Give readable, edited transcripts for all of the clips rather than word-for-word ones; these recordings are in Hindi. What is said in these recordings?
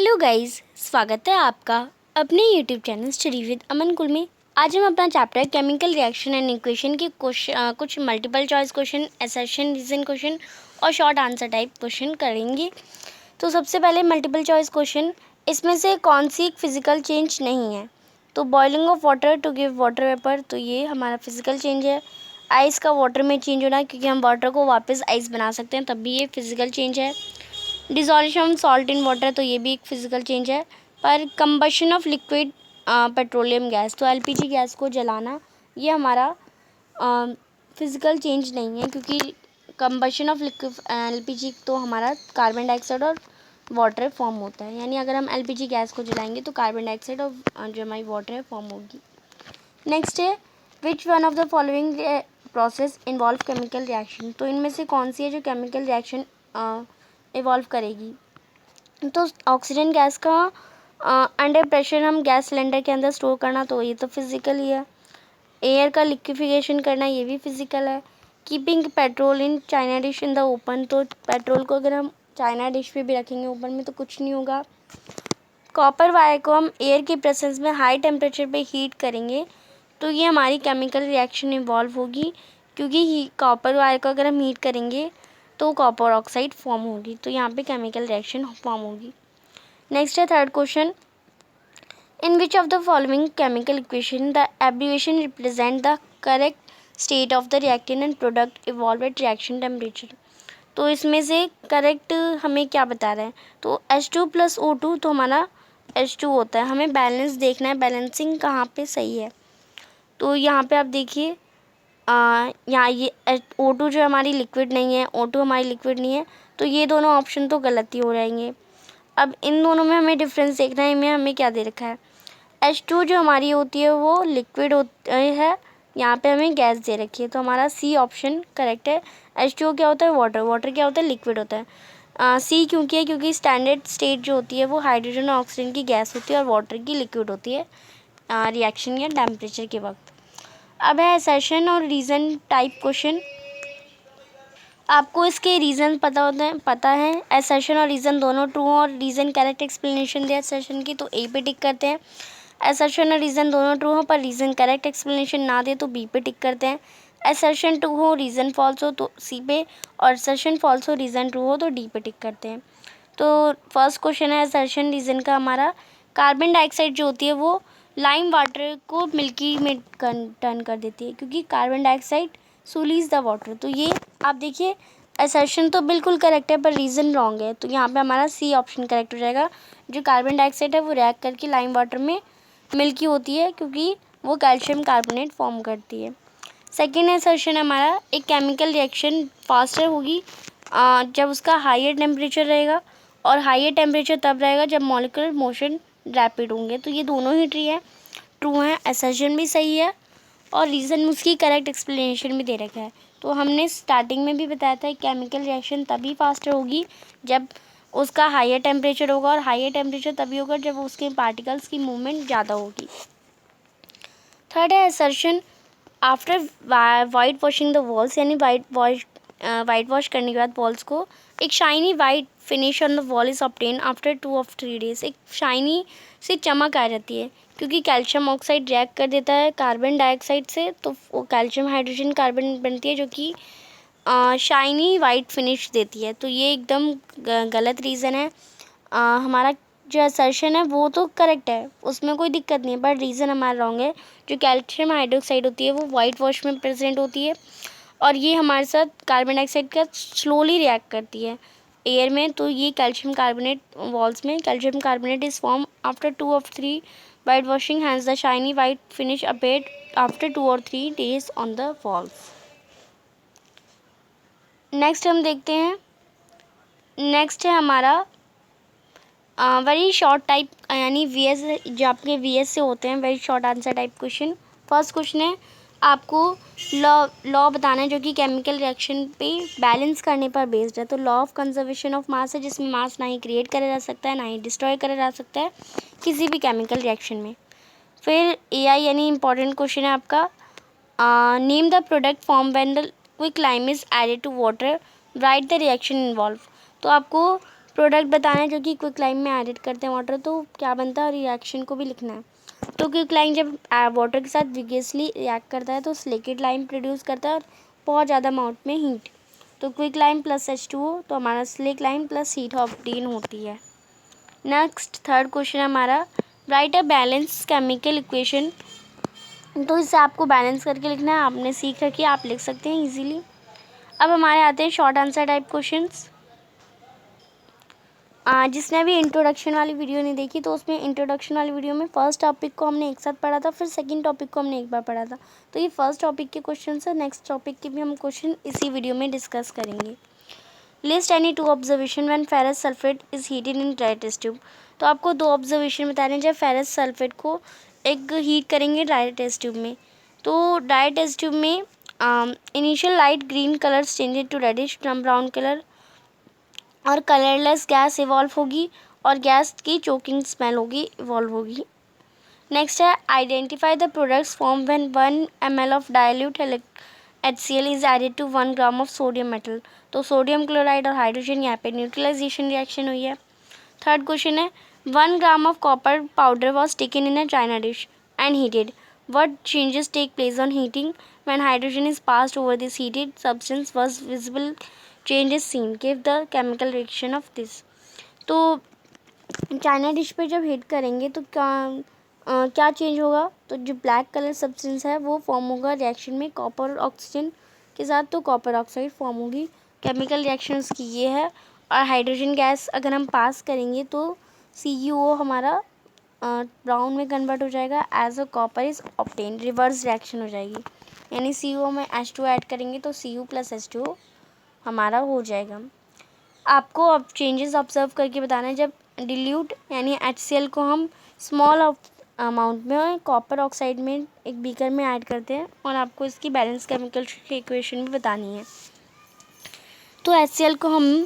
हेलो गाइस, स्वागत है आपका अपने YouTube channel study with Aman Kul में। आज हम अपना chapter chemical reaction and equation के कुछ multiple choice question, assertion, reason question और शॉर्ट आंसर टाइप क्वेश्चन करेंगे। तो सबसे पहले मल्टीपल चॉइस क्वेश्चन, इसमें से कौन सी एक फिजिकल चेंज नहीं है? तो boiling of water to give water vapour, तो ये हमारा फिजिकल चेंज है। आइस का वाटर में चेंज होना, क्योंकि हम वाटर को वापस आइस बना सकते हैं, तब भी ये फिजिकल चेंज है। डिसॉल्यूशन सॉल्ट इन वाटर, तो ये भी एक फिजिकल चेंज है। पर combustion of liquid petroleum gas, तो एलपीजी गैस को जलाना, ये हमारा फिजिकल चेंज नहीं है, क्योंकि कंबशन ऑफ लिक्विड एलपीजी तो हमारा कार्बन डाइऑक्साइड और वाटर फॉर्म होता है। यानी अगर हम एलपीजी गैस को जलाएंगे तो कार्बन डाइऑक्साइड और जो हमारी वाटर है फॉर्म होगी। नेक्स्ट है which one of the following process involve chemical reaction, तो इनमें से कौन सी है जो केमिकल रिएक्शन इवॉल्व करेगी? तो ऑक्सीजन गैस का अंडर प्रेशर हम गैस सिलेंडर के अंदर स्टोर करना, तो ये तो फिजिकल ही है। एयर का लिक्विफिकेशन करना, ये भी फिजिकल है। Keeping petrol in China dish in the open, तो पेट्रोल को अगर हम चाइना डिश पे भी रखेंगे ओपन में तो कुछ नहीं होगा। कॉपर वायर को हम एयर के प्रेजेंस में हाई टेम्परेचर पे हीट करेंगे, तो ये हमारी केमिकल रिएक्शन इन्वॉल्व होगी, क्योंकि कॉपर वायर को अगर हम हीट करेंगे तो कॉपर ऑक्साइड फॉर्म होगी, तो यहाँ पे केमिकल रिएक्शन फॉर्म होगी। नेक्स्ट है third question, in which of the following chemical equation the abbreviation represent the correct state of the reactant and product evolve eight reaction temperature, तो इसमें से करेक्ट हमें क्या बता रहा है? तो H2+O2, तो हमारा H2 होता है। हमें बैलेंस देखना है, बैलेंसिंग कहाँ पे सही है। तो यहाँ पे आप देखिए, यहाँ ये O2 जो हमारी लिक्विड नहीं है, O2 हमारी लिक्विड नहीं है, तो ये दोनों ऑप्शन तो गलत ही हो जाएंगे। अब इन दोनों में हमें डिफरेंस देखना है। इनमें हमें क्या दे रखा है? H2 जो हमारी होती है वो लिक्विड है, यहाँ पे हमें गैस दे रखी है, तो हमारा सी ऑप्शन करेक्ट है। H2O क्या होता है? वाटर। वाटर क्या होता है? लिक्विड होता है। सी क्योंकि है, क्योंकि स्टैंडर्ड स्टेट जो होती है वो हाइड्रोजन और ऑक्सीजन की गैस होती है और वाटर की लिक्विड होती है रिएक्शन या टेम्परेचर के वक्त। अब है असर्शन और रीज़न टाइप क्वेश्चन। आपको इसके रीज़न पता है असर्शन और रीज़न दोनों ट्रू और रीज़न करेक्ट एक्सप्लेनेशन दे असर्शन की, तो ए पे टिक करते हैं। असर्शन और रीज़न दोनों ट्रू हो पर रीज़न करेक्ट एक्सप्लेनेशन ना दे तो बी पे टिक करते हैं। असर्शन ट्रू हो रीज़न फॉल्स हो तो सी पे, और असर्शन फॉल्स हो रीज़न ट्रू हो तो डी पे टिक करते हैं। तो फर्स्ट क्वेश्चन है असर्शन रीज़न का हमारा, कार्बन डाइऑक्साइड जो होती है वो लाइम वाटर को मिल्की में टर्न कर देती है, क्योंकि कार्बन डाइऑक्साइड सूलीज द वाटर। तो ये आप देखिए असर्शन तो बिल्कुल करेक्ट है पर रीज़न रॉन्ग है, तो यहाँ पे हमारा सी ऑप्शन करेक्ट हो जाएगा। जो कार्बन डाइऑक्साइड है वो रिएक्ट करके लाइम वाटर में मिल्की होती है, क्योंकि वो कैल्शियम कार्बोनेट फॉर्म करती है। सेकेंड असर्शन हमारा, एक केमिकल रिएक्शन फास्टर होगी जब उसका हाइयर टेम्परेचर रहेगा, और हाइयर टेम्परेचर तब रहेगा जब मॉलिक्यूलर मोशन रैपिड होंगे। तो ये दोनों ही ट्रू हैं। असर्शन भी सही है और रीज़न उसकी करेक्ट एक्सप्लेनेशन भी दे रखा है। तो हमने स्टार्टिंग में भी बताया था केमिकल रिएक्शन तभी फास्टर होगी जब उसका हाइयर टेम्परेचर होगा, और हाइयर टेम्परेचर तभी होगा जब उसके पार्टिकल्स की मूवमेंट ज़्यादा होगी। थर्ड है assertion after white washing the walls, यानी वाइट वॉश करने के बाद वॉल्स को एक shiny white finish on the wall is obtain after 2 or 3 days, एक शाइनी सी चमक आ जाती है, क्योंकि कैल्शियम ऑक्साइड रिएक्ट कर देता है कार्बन डाइऑक्साइड से, तो वो कैल्शियम हाइड्रोजन कार्बन बनती है जो कि शाइनी वाइट फिनिश देती है। तो ये एकदम गलत रीज़न है। हमारा जो असर्शन है वो तो करेक्ट है, उसमें कोई दिक्कत नहीं है, बट रीज़न हमारा रॉन्ग है। जो कैल्शियम हाइड्रोक्साइड होती है वो वाइट वॉश में प्रेजेंट होती है, और ये हमारे साथ कार्बन डाइऑक्साइड का स्लोली रिएक्ट करती है एयर में, तो ये कैल्शियम कार्बोनेट वॉल्स में calcium carbonate is form after 2 or 3 white washing, hence the shiny white finish appeared after 2 or 3 days on the walls. Next हम देखते हैं, नेक्स्ट है हमारा वेरी शॉर्ट टाइप, यानी वीएस जो आपके वीएस से होते हैं, very short answer type question. First question है, आपको लॉ बताना है जो कि केमिकल रिएक्शन पे बैलेंस करने पर बेस्ड है। तो law of conservation of mass है, जिसमें मास ना ही क्रिएट करा जा सकता है ना ही डिस्ट्रॉय करा जा सकता है किसी भी केमिकल रिएक्शन में। फिर एआई यानी इंपॉर्टेंट क्वेश्चन है आपका, name the product form when the quick lime is added to water, write the reaction involve. तो आपको प्रोडक्ट बताना है जो कि क्विकलाइम में एडिट करते हैं वाटर, तो क्या बनता है और रिएक्शन को भी लिखना है। तो क्विकलाइम जब वाटर के साथ विगसली रिएक्ट करता है तो लिक्विड लाइम प्रोड्यूस करता है और बहुत ज़्यादा अमाउंट में हीट। तो क्विकलाइम प्लस H2O तो हमारा slack lime plus heat obtain होती है। नेक्स्ट थर्ड क्वेश्चन है हमारा, right a balance chemical equation. तो इससे आपको बैलेंस करके लिखना है, आपने सीख रखी है, आप लिख सकते हैं इजीली। अब हमारे आते हैं शॉर्ट आंसर टाइप क्वेश्चंस। जिसने अभी इंट्रोडक्शन वाली वीडियो नहीं देखी तो उसमें इंट्रोडक्शन वाली वीडियो में फर्स्ट टॉपिक को हमने एक साथ पढ़ा था, फिर सेकंड टॉपिक को हमने एक बार पढ़ा था। तो ये फर्स्ट टॉपिक के क्वेश्चन है, नेक्स्ट टॉपिक के भी हम क्वेश्चन इसी वीडियो में डिस्कस करेंगे। List any 2 observation when ferrous sulphate is heated in dry test tube. तो आपको 2 ऑब्जर्वेशन बताने हैं जब फेरस सल्फेट को एक हीट करेंगे ड्राई टेस्ट ट्यूब में। तो ड्राई टेस्ट ट्यूब में initial light green colour changed to reddish from brown colour और कलरलेस गैस इवॉल्व होगी और गैस की चोकिंग स्मेल होगी, इवॉल्व होगी। नेक्स्ट है identify the products form when 1 ml of dilute HCl is added to 1 gram of sodium metal. तो सोडियम क्लोराइड और हाइड्रोजन यहाँ पे न्यूट्रलाइजेशन रिएक्शन हुई है। थर्ड क्वेश्चन है 1 gram of copper powder was taken in a China dish and heated, what changes take place on heating? When hydrogen is passed over this heated substance was visible change is seen. Give the chemical reaction of this. तो चाइना डिश पे जब हीट करेंगे तो क्या चेंज होगा? तो जो ब्लैक कलर सब्सटेंस है वो फॉर्म होगा रिएक्शन में कॉपर और ऑक्सीजन के साथ, तो कॉपर ऑक्साइड फॉर्म होगी। केमिकल रिएक्शंस की ये है। और हाइड्रोजन गैस अगर हम पास करेंगे तो CuO हमारा ब्राउन में कन्वर्ट हो जाएगा as a copper is obtain, reverse reaction हो जाएगी। यानी CuO में H2O ऐड करेंगे तो Cu प्लस H2O हमारा हो जाएगा। आपको अब चेंजेस ऑब्जर्व करके बताना है जब डिल्यूट यानी HCl को हम स्मॉल अमाउंट में कॉपर ऑक्साइड में एक बीकर में ऐड करते हैं और आपको इसकी बैलेंस केमिकल इक्वेशन भी बतानी है। तो HCl को हम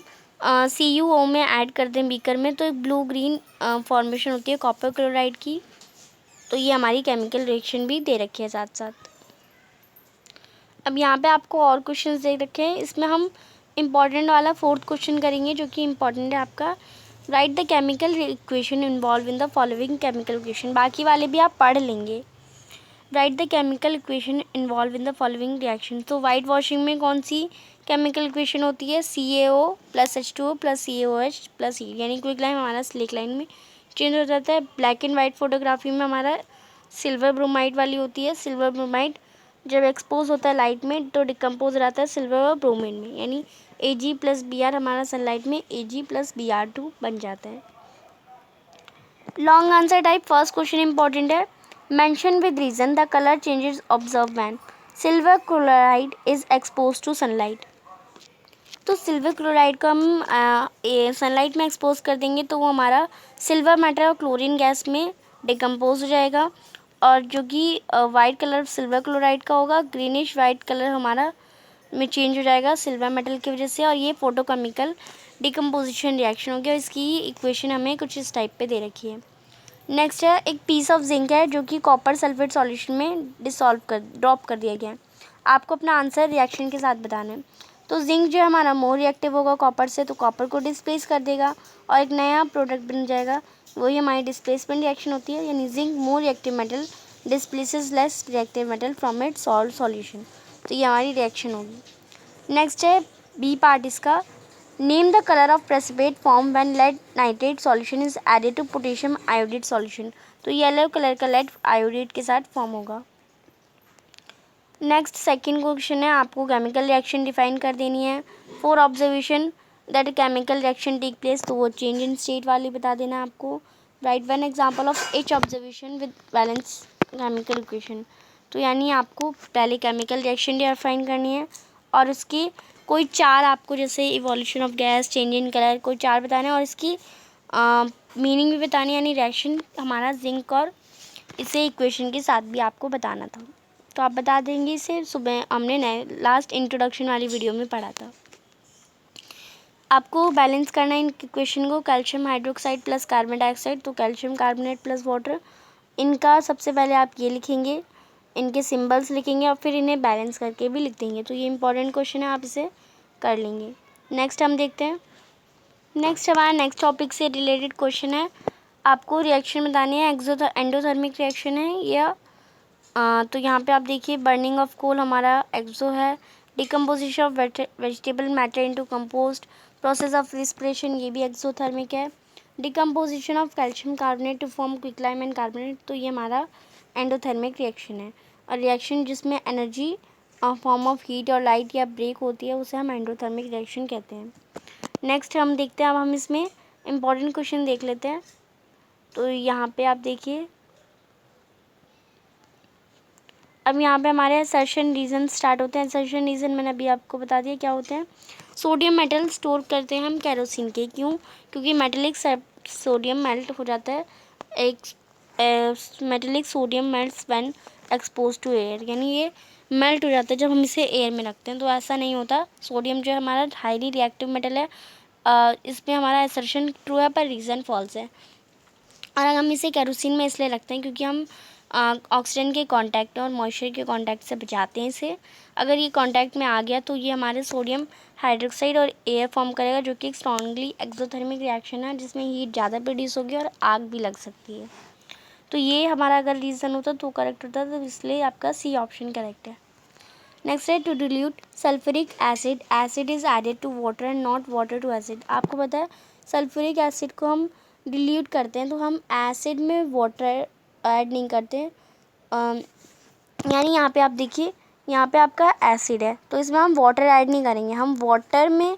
CuO में ऐड करते हैं बीकर में, तो एक ब्लू ग्रीन फॉर्मेशन होती है कॉपर क्लोराइड की। तो ये हमारी केमिकल रिएक्शन भी दे रखी है साथ साथ। अब यहाँ पे आपको और क्वेश्चंस दे रखे हैं, इसमें हम इम्पॉर्टेंट वाला फोर्थ क्वेश्चन करेंगे जो कि इम्पॉर्टेंट है आपका, right the chemical equation involve in the following chemical equation. बाकी वाले भी आप पढ़ लेंगे। Right the chemical equation involve in the following reaction. तो वाइट वॉशिंग में कौन सी केमिकल इक्वेशन होती है? CaO plus H2O plus CaOH plus heat, यानी क्विकलाइम हमारा स्लेक लाइन में चेंज हो जाता है। ब्लैक एंड वाइट फोटोग्राफी में हमारा सिल्वर ब्रोमाइड वाली होती है। सिल्वर ब्रोमाइड जब एक्सपोज होता है लाइट में तो डिकम्पोज रहता है सिल्वर और ब्रोमीन में, यानी Ag प्लस Br हमारा सनलाइट में Ag प्लस Br2 बन जाता है। Long answer type first question important है, mention with reason the colour changes observe when silver chloride is expose to sunlight. तो सिल्वर क्लोराइड को हम सनलाइट में एक्सपोज कर देंगे तो वो हमारा सिल्वर मेटल और क्लोरीन गैस में डिकम्पोज हो जाएगा, और जो कि वाइट कलर सिल्वर क्लोराइड का होगा, ग्रीनिश वाइट कलर हमारा में चेंज हो जाएगा सिल्वर मेटल की वजह से, और ये फोटोकेमिकल डिकम्पोजिशन रिएक्शन हो गया। इसकी इक्वेशन हमें कुछ इस टाइप पे दे रखी है। नेक्स्ट है एक पीस ऑफ जिंक है जो कि कॉपर सल्फेट सॉल्यूशन में ड्रॉप कर दिया गया है। आपको अपना आंसर रिएक्शन के साथ बताना है। तो जिंक जो है हमारा मोर रिएक्टिव होगा कॉपर से, तो कॉपर को डिस्प्लेस कर देगा और एक नया प्रोडक्ट बन जाएगा, वही हमारी डिस्प्लेसमेंट रिएक्शन होती है, यानी zinc more reactive metal displaces less reactive metal from it salt solution. तो ये हमारी रिएक्शन होगी। नेक्स्ट है बी पार्ट इसका, name the colour of precipitate form when lead nitrate solution is added to potassium iodate solution. तो येलो कलर का लेड आयोडेट के साथ फॉर्म होगा। नेक्स्ट सेकंड क्वेश्चन है, आपको केमिकल रिएक्शन डिफाइन कर देनी है। 4 observation that chemical reaction take place, तो वो चेंज इन स्टेट वाली बता देना है आपको। Right one example of each observation with balance chemical equation. तो यानी आपको पहले केमिकल रिएक्शन डिफाइन करनी है और उसकी कोई 4 आपको, जैसे evolution of gas, change in colour, कोई 4 बताने और इसकी मीनिंग भी बतानी, यानी रिएक्शन हमारा जिंक और इसे इक्वेशन के साथ भी आपको बताना था। तो आप बता देंगे, इसे सुबह हमने नए लास्ट इंट्रोडक्शन वाली वीडियो में पढ़ा था। आपको बैलेंस करना है इन इक्वेशन को, calcium hydroxide plus carbon dioxide, तो कैल्शियम कार्बोनेट प्लस वाटर। इनका सबसे पहले आप ये लिखेंगे, इनके सिंबल्स लिखेंगे और फिर इन्हें बैलेंस करके भी लिख देंगे। तो ये इंपॉर्टेंट क्वेश्चन है, आप इसे कर लेंगे। नेक्स्ट हम देखते हैं, नेक्स्ट हमारा नेक्स्ट टॉपिक से रिलेटेड क्वेश्चन है, आपको रिएक्शन बतानी है, एंडोथर्मिक रिएक्शन है या तो यहाँ पे आप देखिए बर्निंग ऑफ कोल हमारा एक्सो है, decomposition of vegetable matter into compost, process of respiration ये भी एक्सोथर्मिक है, decomposition of calcium carbonate to form quicklime and carbonate तो ये हमारा एंडोथर्मिक रिएक्शन है। और रिएक्शन जिसमें एनर्जी फॉर्म ऑफ हीट और लाइट या ब्रेक होती है उसे हम एंडोथर्मिक रिएक्शन कहते हैं। नेक्स्ट हम देखते हैं, अब हम इसमें इम्पॉर्टेंट क्वेश्चन देख लेते हैं। तो यहाँ पे आप देखिए, अब यहाँ पे हमारे असर्शन रीजन स्टार्ट होते हैं। असर्शन रीजन मैंने अभी आपको बता दिया क्या होते हैं। सोडियम मेटल स्टोर करते हैं हम केरोसिन के, क्यों? क्योंकि मेटेलिक सोडियम मेल्ट हो जाता है, एक metallic sodium melts when expose to air, यानी ये मेल्ट हो जाता है जब हम इसे एयर में रखते हैं। तो ऐसा नहीं होता, सोडियम जो है हमारा हाईली रिएक्टिव मेटल है, इसमें हमारा असर्शन ट्रू है पर रीज़न फॉल्स है। और हम इसे केरोसिन में इसलिए रखते हैं क्योंकि हम ऑक्सीजन के कांटेक्ट और मॉइस्चर के कांटेक्ट से बचाते हैं इसे। अगर ये कांटेक्ट में आ गया तो ये हमारे सोडियम हाइड्रोक्साइड और एयर फॉर्म करेगा, जो कि एक स्ट्रांगली एक्सोथर्मिक रिएक्शन है जिसमें हीट ज़्यादा प्रोड्यूस होगी और आग भी लग सकती है। तो ये हमारा अगर रीज़न होता तो करेक्ट होता, तो इसलिए आपका सी ऑप्शन करेक्ट है। नेक्स्ट है to dilute sulphuric acid, acid is added to water and not water to acid. आपको पता है सल्फ्यूरिक एसिड को हम डिल्यूट करते हैं तो हम एसिड में वाटर ऐड नहीं करते। यानी यहाँ पे आप देखिए, यहाँ पे आपका एसिड है तो इसमें हम वाटर ऐड नहीं करेंगे, हम वाटर में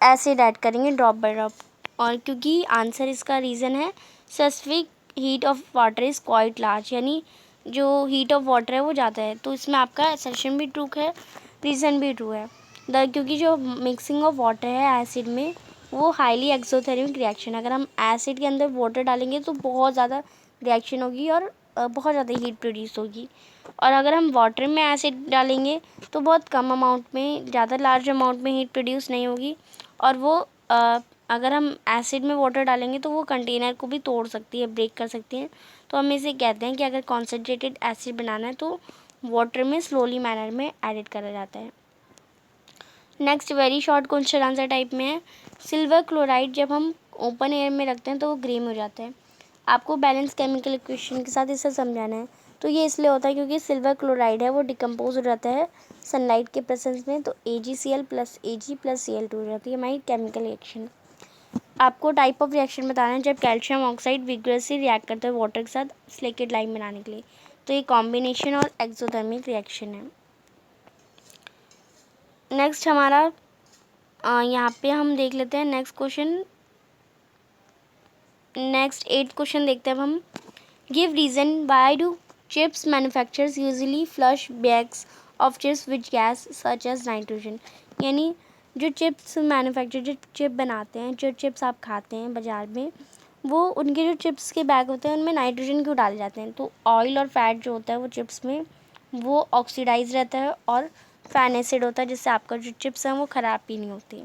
एसिड ऐड करेंगे ड्रॉप बाय ड्रॉप। और क्योंकि आंसर इसका रीज़न है specific heat of water is quite large, यानी जो हीट ऑफ वाटर है वो ज़्यादा है। तो इसमें आपका असर्शन भी ट्रू है, रीज़न भी ट्रू है। क्योंकि जो मिक्सिंग ऑफ वाटर है एसिड में वो हाईली एक्सोथर्मिक रिएक्शन है। अगर हम एसिड के अंदर वाटर डालेंगे तो बहुत ज़्यादा रिएक्शन होगी और बहुत ज़्यादा हीट प्रोड्यूस होगी। और अगर हम वाटर में एसिड डालेंगे तो बहुत कम अमाउंट में, ज़्यादा लार्ज अमाउंट में हीट प्रोड्यूस नहीं होगी। और वो अगर हम एसिड में वाटर डालेंगे तो वो कंटेनर को भी तोड़ सकती है, ब्रेक कर सकती है। तो हम इसे कहते हैं कि अगर कॉन्सेंट्रेटेड एसिड बनाना है तो वाटर में स्लोली मैनर में एडिट करा जाता है। Next very short question answer type में है, सिल्वर क्लोराइड जब हम ओपन एयर में रखते हैं तो वो ग्रे में हो जाता है। आपको बैलेंस केमिकल इक्वेशन के साथ इसे समझाना है। तो ये इसलिए होता है क्योंकि सिल्वर क्लोराइड है वो डिकम्पोज हो जाता है सनलाइट के प्रेजेंस में, तो AgCl plus Ag plus Cl2 हो जाती है हमारी केमिकल रिएक्शन। आपको टाइप ऑफ रिएक्शन बताना है जब कैल्शियम ऑक्साइड विग्रेसली रिएक्ट करता है वाटर के साथ स्लेकेट लाइन बनाने के लिए। तो ये कॉम्बिनेशन और एक्सोथर्मिक रिएक्शन है। नेक्स्ट हमारा यहाँ पे हम देख लेते हैं नेक्स्ट क्वेश्चन। नेक्स्ट 8 क्वेश्चन देखते हैं अब हम। Give reason why do chips manufacturers usually flush bags of chips with gas such as nitrogen. यानी जो चिप्स मैन्युफैक्चर, जो चिप बनाते हैं, जो चिप्स आप खाते हैं बाज़ार में, वो उनके जो चिप्स के बैग होते हैं उनमें नाइट्रोजन क्यों डाले जाते हैं? तो ऑयल और फैट जो होता है वो चिप्स में वो ऑक्सीडाइज रहता है और फैन एसिड होता है जिससे आपका जो चिप्स हैं वो ख़राब भी नहीं होती।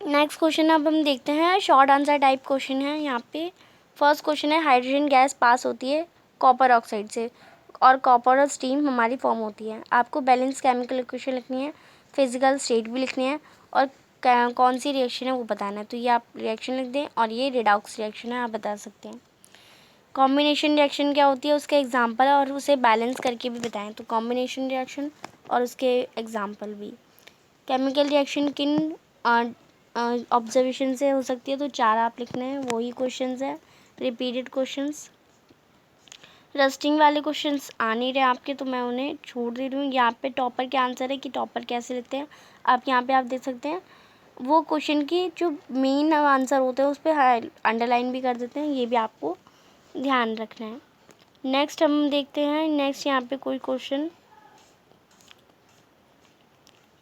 नेक्स्ट क्वेश्चन अब हम देखते हैं, शॉर्ट आंसर टाइप क्वेश्चन है यहाँ पे। फर्स्ट क्वेश्चन है हाइड्रोजन गैस पास होती है कॉपर ऑक्साइड से और कॉपर और स्टीम हमारी फॉर्म होती है। आपको बैलेंस केमिकल इक्वेशन लिखनी है, फिजिकल स्टेट भी लिखनी है और कौन सी रिएक्शन है वो बताना है। तो ये आप रिएक्शन लिख दें और ये रिडॉक्स रिएक्शन है, आप बता सकते हैं। कॉम्बिनेशन रिएक्शन क्या होती है उसके एग्जाम्पल और उसे बैलेंस करके भी बताएं। तो कॉम्बिनेशन रिएक्शन और उसके एग्जाम्पल भी। केमिकल रिएक्शन किन ऑब्जर्वेशन से हो सकती है? तो 4 आप लिखने हैं, वही क्वेश्चंस है, रिपीटेड क्वेश्चंस। रस्टिंग वाले क्वेश्चंस आ नहीं रहे आपके तो मैं उन्हें छोड़ दे रही हूँ। यहाँ पे टॉपर के आंसर है कि टॉपर कैसे लिखते हैं, आप यहाँ पे आप देख सकते हैं। वो क्वेश्चन की जो मेन आंसर होते हैं उस पर अंडरलाइन भी कर देते हैं, ये भी आपको ध्यान रखना है। नेक्स्ट हम देखते हैं, नेक्स्ट यहाँ पे कोई क्वेश्चन,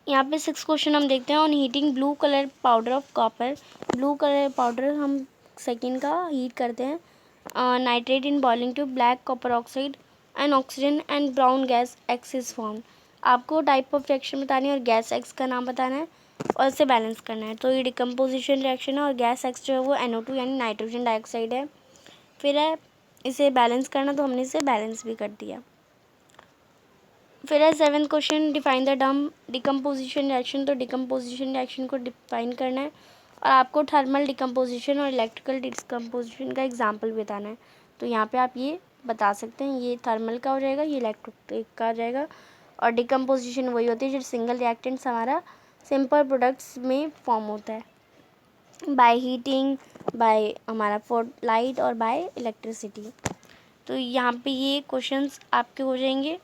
यहाँ पे 6 क्वेश्चन हम देखते हैं। On heating blue colour powder of copper, blue colour powder हम सेकेंड का हीट करते हैं। Nitrate in boiling to black copper oxide and oxygen and brown gas X is form. आपको टाइप ऑफ रिएक्शन बतानी है और गैस एक्स का नाम बताना है और इसे बैलेंस करना है। तो ये डिकम्पोजिशन रिएक्शन है और गैस एक्स जो है वो NO2 यानी नाइट्रोजन डाइऑक्साइड है। फिर है इसे बैलेंस करना, तो हमने इसे बैलेंस भी कर दिया। फिर है 7th question, define the term decomposition reaction. तो डिकम्पोजिशन रिएक्शन को डिफाइन करना है और आपको थर्मल डिकम्पोजिशन और इलेक्ट्रिकल डिकम्पोजिशन का एग्जाम्पल भी बताना है। तो यहाँ पे आप ये बता सकते हैं, ये थर्मल का हो जाएगा, ये इलेक्ट्रिक का हो जाएगा। और डिकम्पोजिशन वही होती है जो सिंगल रिएक्टेंट्स हमारा सिंपल प्रोडक्ट्स में फॉर्म होता है बाय हीटिंग, बाय हमारा फॉर लाइट और बाय इलेक्ट्रिसिटी। तो यहाँ पे ये क्वेश्चंस आपके हो जाएंगे।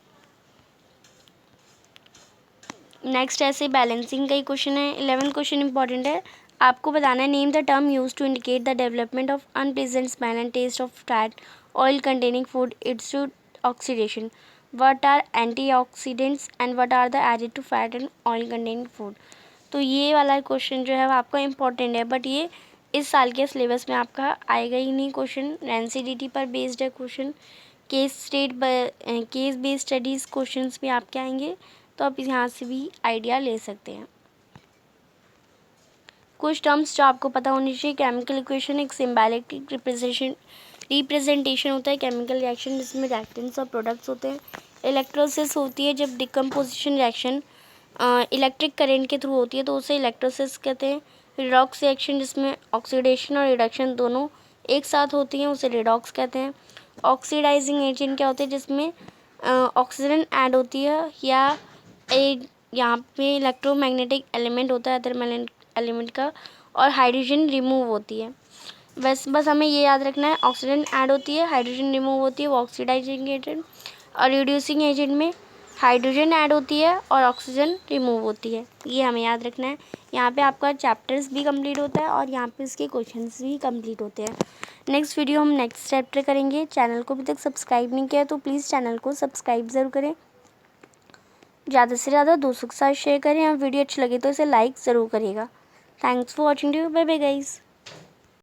नेक्स्ट ऐसे बैलेंसिंग का ही क्वेश्चन है। 11th क्वेश्चन इंपॉर्टेंट है। आपको बताना है, name the term use to indicate the development of unpleasant smell and taste of fat oil containing food it's to oxidation. What are antioxidants and what are the added to fat and oil containing food. तो ये वाला क्वेश्चन जो है वो आपका इम्पॉर्टेंट है, बट ये इस साल के सिलेबस में आपका आएगा ही नहीं क्वेश्चन। एनसीडीटी पर बेस्ड है question. Case based studies questions भी आपके आएंगे, तो आप यहाँ से भी आइडिया ले सकते हैं। कुछ टर्म्स जो आपको पता होनी चाहिए। केमिकल इक्वेशन एक सिम्बॉलिक रिप्रेजेंटेशन होता है केमिकल रिएक्शन जिसमें रिएक्टेंट्स और प्रोडक्ट्स होते हैं। इलेक्ट्रोसिस होती है जब डिकम्पोजिशन रिएक्शन इलेक्ट्रिक करंट के थ्रू होती है तो उसे इलेक्ट्रोसिस कहते हैं। रिडॉक्स रिएक्शन जिसमें ऑक्सीडेशन और रिडक्शन दोनों एक साथ होती हैं उसे रिडॉक्स कहते हैं। ऑक्सीडाइजिंग एजेंट क्या होते हैं, जिसमें ऑक्सीजन ऐड होती है या यहाँ पे इलेक्ट्रोमैग्नेटिक एलिमेंट होता है अदर एलिमेंट का, और हाइड्रोजन रिमूव होती है। बस हमें ये याद रखना है, ऑक्सीजन ऐड होती है, हाइड्रोजन रिमूव होती है, वो ऑक्सीडाइजिंग एजेंट। और रिड्यूसिंग एजेंट में हाइड्रोजन ऐड होती है और ऑक्सीजन रिमूव होती है, ये हमें याद रखना है। यहाँ पे आपका चैप्टर्स भी कंप्लीट होता है और यहाँ पे इसके क्वेश्चंस भी कंप्लीट होते हैं। नेक्स्ट वीडियो हम नेक्स्ट चैप्टर करेंगे। चैनल को अभी तक सब्सक्राइब नहीं किया तो प्लीज़ चैनल को सब्सक्राइब ज़रूर करें, ज़्यादा से ज़्यादा दोस्तों के साथ शेयर करें। और वीडियो अच्छी लगे तो इसे लाइक ज़रूर करिएगा। Thanks for watching. Bye bye guys.